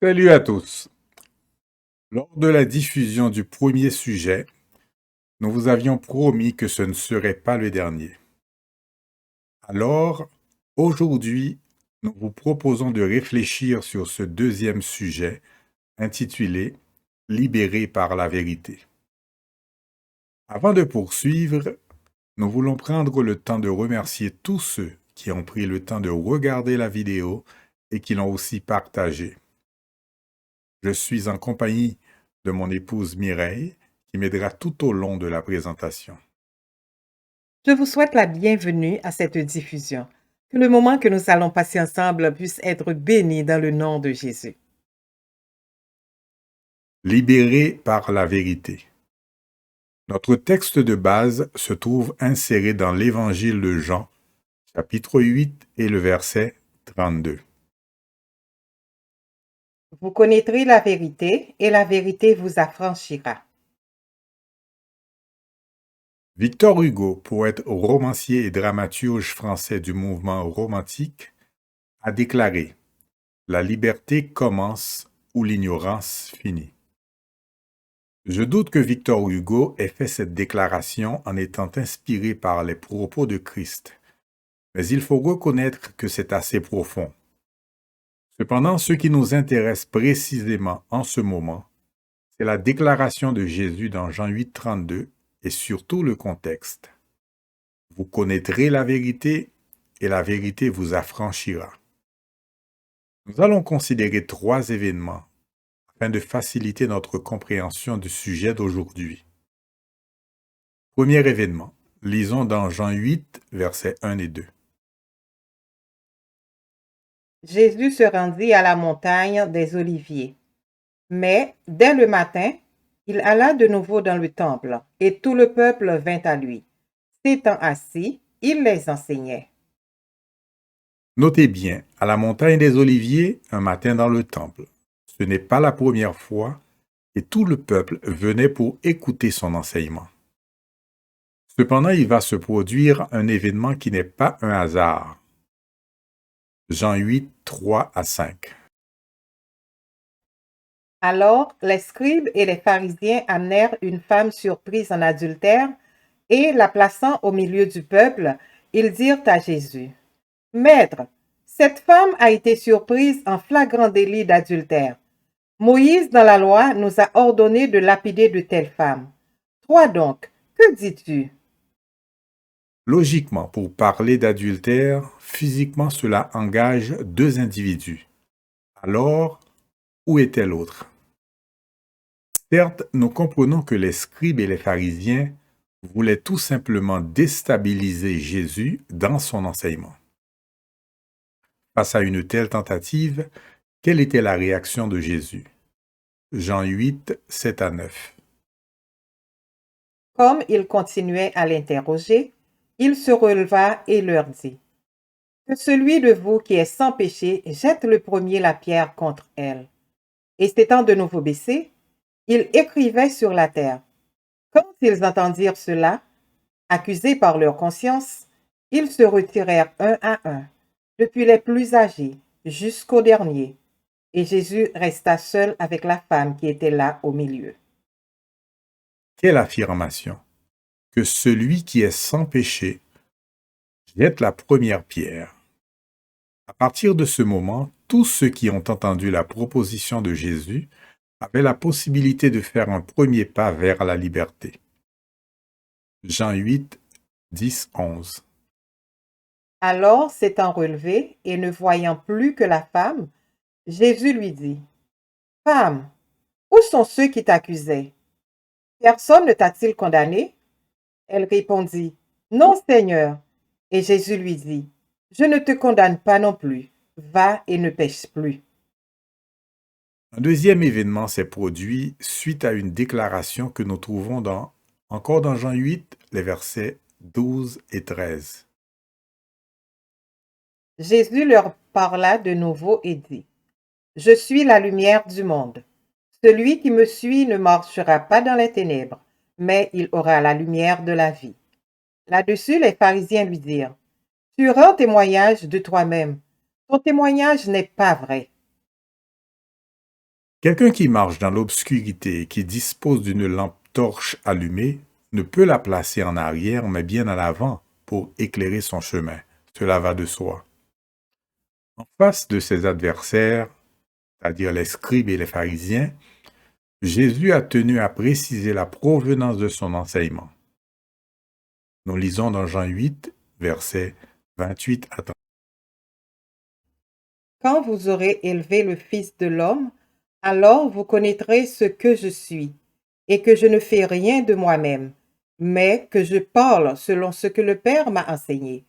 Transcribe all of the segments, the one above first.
Salut à tous. Lors de la diffusion du premier sujet, nous vous avions promis que ce ne serait pas le dernier. Alors, aujourd'hui, nous vous proposons de réfléchir sur ce deuxième sujet intitulé Libéré par la vérité. Avant de poursuivre, nous voulons prendre le temps de remercier tous ceux qui ont pris le temps de regarder la vidéo et qui l'ont aussi partagée. Je suis en compagnie de mon épouse Mireille, qui m'aidera tout au long de la présentation. Je vous souhaite la bienvenue à cette diffusion. Que le moment que nous allons passer ensemble puisse être béni dans le nom de Jésus. Libéré par la vérité. Notre texte de base se trouve inséré dans l'Évangile de Jean, chapitre 8 et le verset 32. Vous connaîtrez la vérité et la vérité vous affranchira. Victor Hugo, poète, romancier et dramaturge français du mouvement romantique, a déclaré « La liberté commence où l'ignorance finit ». Je doute que Victor Hugo ait fait cette déclaration en étant inspiré par les propos de Christ, mais il faut reconnaître que c'est assez profond. Cependant, ce qui nous intéresse précisément en ce moment, c'est la déclaration de Jésus dans Jean 8, 32 et surtout le contexte. Vous connaîtrez la vérité et la vérité vous affranchira. Nous allons considérer 3 événements afin de faciliter notre compréhension du sujet d'aujourd'hui. Premier événement, lisons dans Jean 8, versets 1 et 2. Jésus se rendit à la montagne des Oliviers. Mais, dès le matin, il alla de nouveau dans le temple, et tout le peuple vint à lui. S'étant assis, il les enseignait. Notez bien, à la montagne des Oliviers, un matin dans le temple. Ce n'est pas la première fois et tout le peuple venait pour écouter son enseignement. Cependant, il va se produire un événement qui n'est pas un hasard. Jean 8, 3 à 5. Alors, les scribes et les pharisiens amenèrent une femme surprise en adultère, et la plaçant au milieu du peuple, ils dirent à Jésus, « Maître, cette femme a été surprise en flagrant délit d'adultère. Moïse, dans la loi, nous a ordonné de lapider de telles femmes. Toi donc, que dis-tu? » Logiquement, pour parler d'adultère, physiquement cela engage 2 individus. Alors, où était l'autre? Certes, nous comprenons que les scribes et les pharisiens voulaient tout simplement déstabiliser Jésus dans son enseignement. Face à une telle tentative, quelle était la réaction de Jésus? Jean 8, 7 à 9. Comme ils continuaient à l'interroger, il se releva et leur dit, « Que celui de vous qui est sans péché jette le premier la pierre contre elle. » Et s'étant de nouveau baissé, il écrivait sur la terre. Quand ils entendirent cela, accusés par leur conscience, ils se retirèrent un à un, depuis les plus âgés jusqu'au dernier, et Jésus resta seul avec la femme qui était là au milieu. Quelle affirmation! Que celui qui est sans péché jette la première pierre. À partir de ce moment, tous ceux qui ont entendu la proposition de Jésus avaient la possibilité de faire un premier pas vers la liberté. Jean 8, 10, 11. Alors, s'étant relevé et ne voyant plus que la femme, Jésus lui dit, « Femme, où sont ceux qui t'accusaient? Personne ne t'a-t-il condamné? » Elle répondit, « Non, Seigneur. » Et Jésus lui dit, « Je ne te condamne pas non plus. Va et ne pêche plus. » Un deuxième événement s'est produit suite à une déclaration que nous trouvons encore dans Jean 8, les versets 12 et 13. Jésus leur parla de nouveau et dit, « Je suis la lumière du monde. Celui qui me suit ne marchera pas dans les ténèbres, mais il aura la lumière de la vie. » Là-dessus, les pharisiens lui dirent, « Tu rends témoignage de toi-même. Ton témoignage n'est pas vrai. » Quelqu'un qui marche dans l'obscurité et qui dispose d'une lampe torche allumée ne peut la placer en arrière, mais bien en avant pour éclairer son chemin. Cela va de soi. En face de ses adversaires, c'est-à-dire les scribes et les pharisiens, Jésus a tenu à préciser la provenance de son enseignement. Nous lisons dans Jean 8, versets 28 à 30. Quand vous aurez élevé le Fils de l'homme, alors vous connaîtrez ce que je suis, et que je ne fais rien de moi-même, mais que je parle selon ce que le Père m'a enseigné.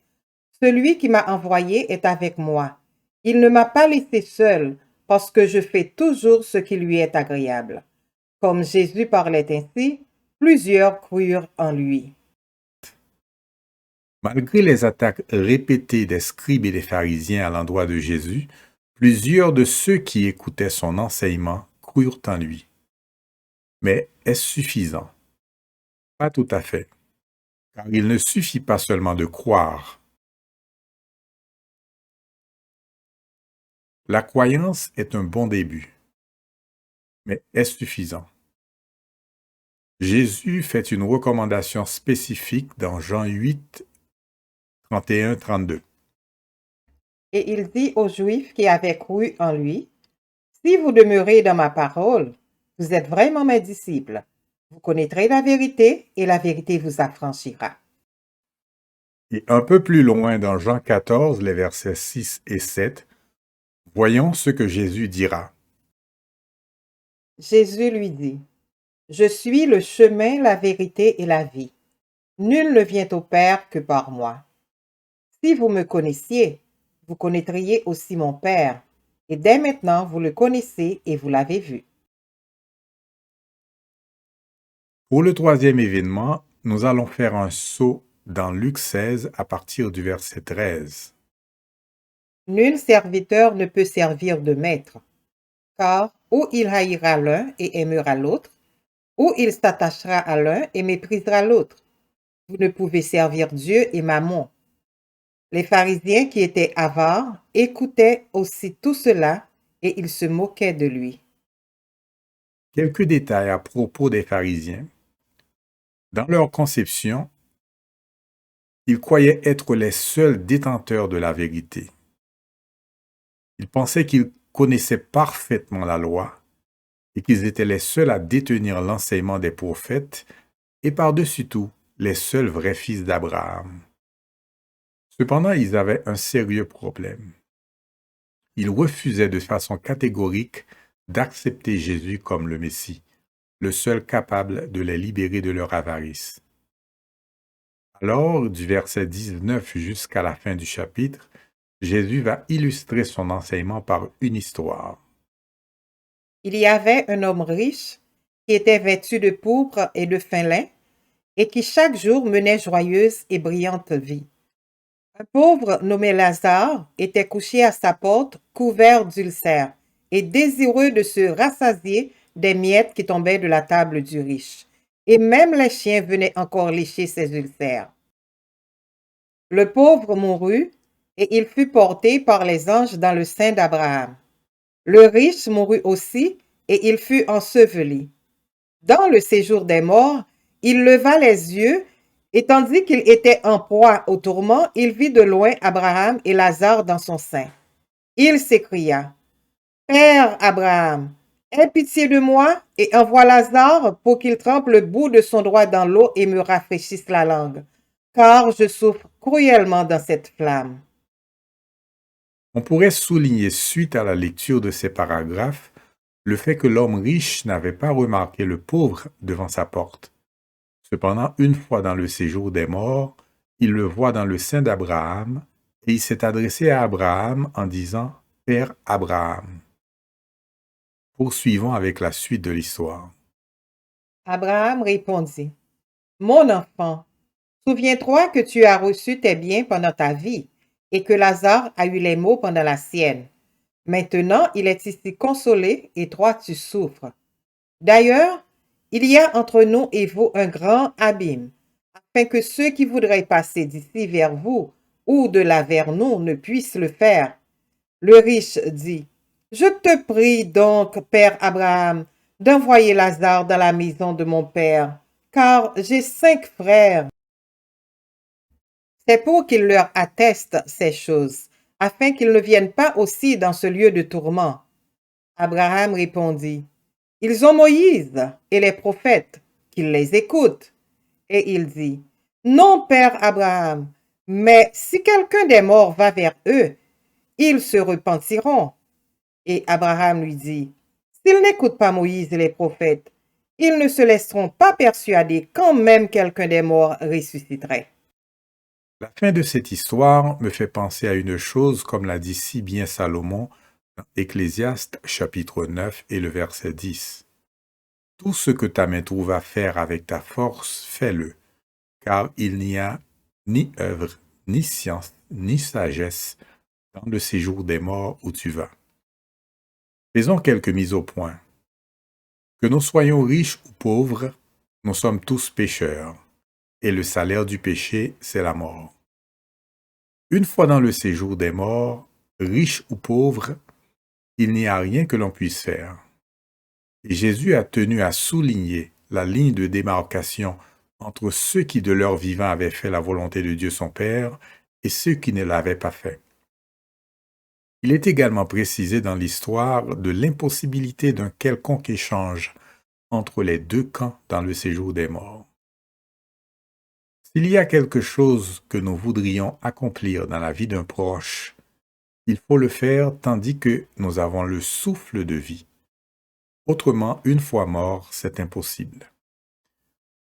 Celui qui m'a envoyé est avec moi. Il ne m'a pas laissé seul, parce que je fais toujours ce qui lui est agréable. Comme Jésus parlait ainsi, plusieurs crurent en lui. Malgré les attaques répétées des scribes et des pharisiens à l'endroit de Jésus, plusieurs de ceux qui écoutaient son enseignement crurent en lui. Mais est-ce suffisant? Pas tout à fait, car il ne suffit pas seulement de croire. La croyance est un bon début, mais est-ce suffisant? Jésus fait une recommandation spécifique dans Jean 8, 31-32. Et il dit aux Juifs qui avaient cru en lui, si vous demeurez dans ma parole, vous êtes vraiment mes disciples. Vous connaîtrez la vérité et la vérité vous affranchira. Et un peu plus loin dans Jean 14, les versets 6 et 7, voyons ce que Jésus dira. Jésus lui dit, je suis le chemin, la vérité et la vie. Nul ne vient au Père que par moi. Si vous me connaissiez, vous connaîtriez aussi mon Père, et dès maintenant vous le connaissez et vous l'avez vu. Pour le troisième événement, nous allons faire un saut dans Luc 16 à partir du verset 13. Nul serviteur ne peut servir de maître, car ou il haïra l'un et aimera l'autre, ou il s'attachera à l'un et méprisera l'autre. Vous ne pouvez servir Dieu et Mammon. Les pharisiens qui étaient avares écoutaient aussi tout cela et ils se moquaient de lui. Quelques détails à propos des pharisiens. Dans leur conception, ils croyaient être les seuls détenteurs de la vérité. Ils pensaient qu'ils connaissaient parfaitement la loi et qu'ils étaient les seuls à détenir l'enseignement des prophètes et par-dessus tout, les seuls vrais fils d'Abraham. Cependant, ils avaient un sérieux problème. Ils refusaient de façon catégorique d'accepter Jésus comme le Messie, le seul capable de les libérer de leur avarice. Alors, du verset 19 jusqu'à la fin du chapitre, Jésus va illustrer son enseignement par une histoire. Il y avait un homme riche qui était vêtu de pourpre et de fin lin et qui chaque jour menait joyeuse et brillante vie. Un pauvre nommé Lazare était couché à sa porte, couvert d'ulcères et désireux de se rassasier des miettes qui tombaient de la table du riche. Et même les chiens venaient encore lécher ses ulcères. Le pauvre mourut, et il fut porté par les anges dans le sein d'Abraham. Le riche mourut aussi, et il fut enseveli. Dans le séjour des morts, il leva les yeux, et tandis qu'il était en proie au tourment, il vit de loin Abraham et Lazare dans son sein. Il s'écria, Père Abraham, aie pitié de moi et envoie Lazare pour qu'il trempe le bout de son doigt dans l'eau et me rafraîchisse la langue, car je souffre cruellement dans cette flamme. On pourrait souligner, suite à la lecture de ces paragraphes, le fait que l'homme riche n'avait pas remarqué le pauvre devant sa porte. Cependant, une fois dans le séjour des morts, il le voit dans le sein d'Abraham, et il s'est adressé à Abraham en disant « Père Abraham ». Poursuivons avec la suite de l'histoire. Abraham répondit, Mon enfant, souviens-toi que tu as reçu tes biens pendant ta vie et que Lazare a eu les maux pendant la sienne. Maintenant, il est ici consolé et toi tu souffres. D'ailleurs, il y a entre nous et vous un grand abîme, afin que ceux qui voudraient passer d'ici vers vous ou de là vers nous ne puissent le faire. Le riche dit, Je te prie donc, Père Abraham, d'envoyer Lazare dans la maison de mon père, car j'ai 5 frères. C'est pour qu'il leur atteste ces choses, afin qu'ils ne viennent pas aussi dans ce lieu de tourment. Abraham répondit, ils ont Moïse et les prophètes, qu'ils les écoutent. Et il dit, non, Père Abraham, mais si quelqu'un des morts va vers eux, ils se repentiront. Et Abraham lui dit, s'ils n'écoutent pas Moïse et les prophètes, ils ne se laisseront pas persuader quand même quelqu'un des morts ressusciterait. La fin de cette histoire me fait penser à une chose, comme l'a dit si bien Salomon dans Ecclésiaste chapitre 9 et le verset 10. Tout ce que ta main trouve à faire avec ta force, fais-le, car il n'y a ni œuvre, ni science, ni sagesse dans le séjour des morts où tu vas. Faisons quelques mises au point. Que nous soyons riches ou pauvres, nous sommes tous pécheurs, et le salaire du péché, c'est la mort. Une fois dans le séjour des morts, riche ou pauvre, il n'y a rien que l'on puisse faire. Et Jésus a tenu à souligner la ligne de démarcation entre ceux qui de leur vivant avaient fait la volonté de Dieu son Père et ceux qui ne l'avaient pas fait. Il est également précisé dans l'histoire de l'impossibilité d'un quelconque échange entre les deux camps dans le séjour des morts. S'il y a quelque chose que nous voudrions accomplir dans la vie d'un proche, il faut le faire tandis que nous avons le souffle de vie. Autrement, une fois mort, c'est impossible.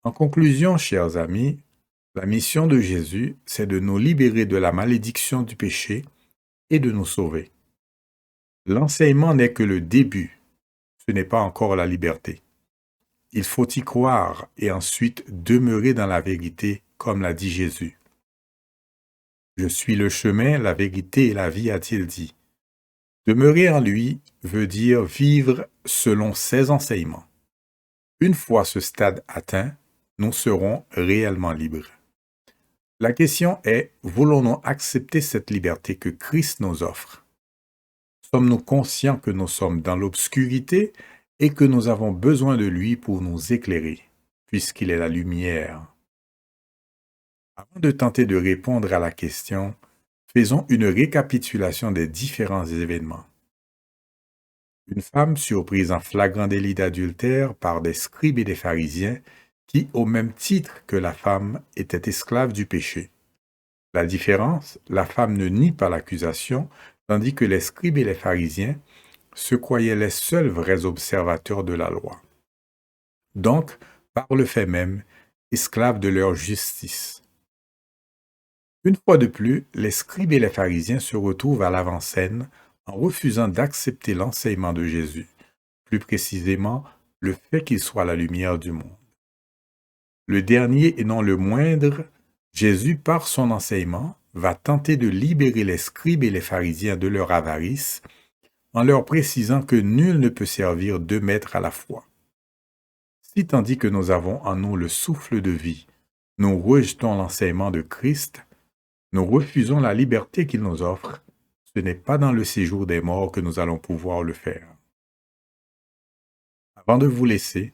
En conclusion, chers amis, la mission de Jésus, c'est de nous libérer de la malédiction du péché et de nous sauver. L'enseignement n'est que le début, ce n'est pas encore la liberté. Il faut y croire et ensuite demeurer dans la vérité, comme l'a dit Jésus. Je suis le chemin, la vérité et la vie, a-t-il dit. Demeurer en lui veut dire vivre selon ses enseignements. Une fois ce stade atteint, nous serons réellement libres. La question est, voulons-nous accepter cette liberté que Christ nous offre? Sommes-nous conscients que nous sommes dans l'obscurité et que nous avons besoin de lui pour nous éclairer, puisqu'il est la lumière? Avant de tenter de répondre à la question, faisons une récapitulation des différents événements. Une femme surprise en flagrant délit d'adultère par des scribes et des pharisiens qui, au même titre que la femme, étaient esclaves du péché. La différence, la femme ne nie pas l'accusation, tandis que les scribes et les pharisiens se croyaient les seuls vrais observateurs de la loi. Donc, par le fait même, esclaves de leur justice. Une fois de plus, les scribes et les pharisiens se retrouvent à l'avant-scène en refusant d'accepter l'enseignement de Jésus, plus précisément le fait qu'il soit la lumière du monde. Le dernier et non le moindre, Jésus, par son enseignement, va tenter de libérer les scribes et les pharisiens de leur avarice en leur précisant que nul ne peut servir deux maîtres à la fois. Si tandis que nous avons en nous le souffle de vie, nous rejetons l'enseignement de Christ, nous refusons la liberté qu'il nous offre, ce n'est pas dans le séjour des morts que nous allons pouvoir le faire. Avant de vous laisser,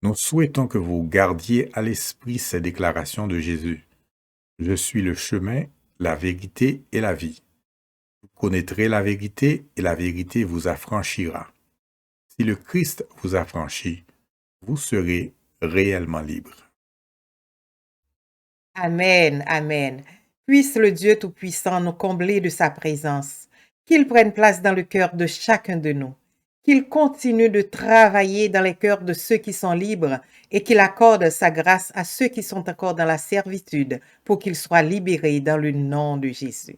nous souhaitons que vous gardiez à l'esprit ces déclarations de Jésus. Je suis le chemin, la vérité et la vie. Vous connaîtrez la vérité et la vérité vous affranchira. Si le Christ vous affranchit, vous serez réellement libre. Amen, amen. Puisse le Dieu Tout-Puissant nous combler de sa présence, qu'il prenne place dans le cœur de chacun de nous, qu'il continue de travailler dans les cœurs de ceux qui sont libres et qu'il accorde sa grâce à ceux qui sont encore dans la servitude pour qu'ils soient libérés dans le nom de Jésus.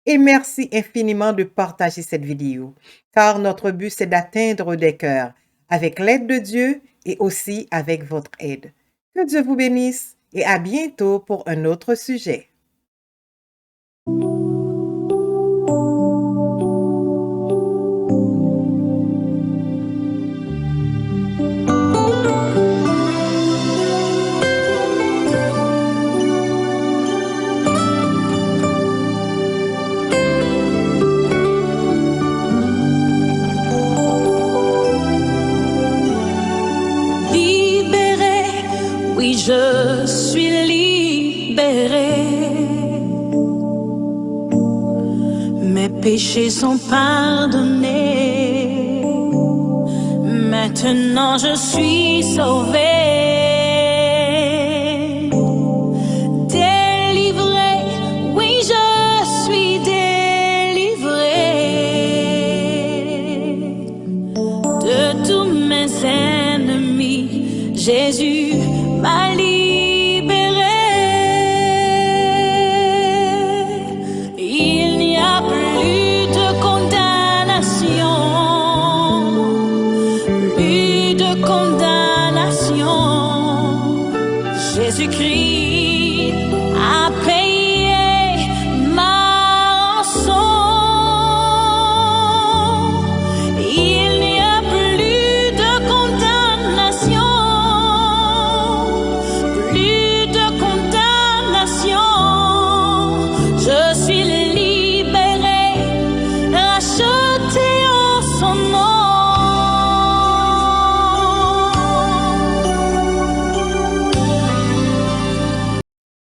Et merci infiniment de partager cette vidéo, car notre but c'est d'atteindre des cœurs avec l'aide de Dieu et aussi avec votre aide. Que Dieu vous bénisse et à bientôt pour un autre sujet. péchés sont pardonnés. Maintenant je suis sauvée, délivrée, oui je suis délivrée de tous mes ennemis. Jésus m'a libérée. Il n'y a plus de condamnation, plus de condamnation. Jésus-Christ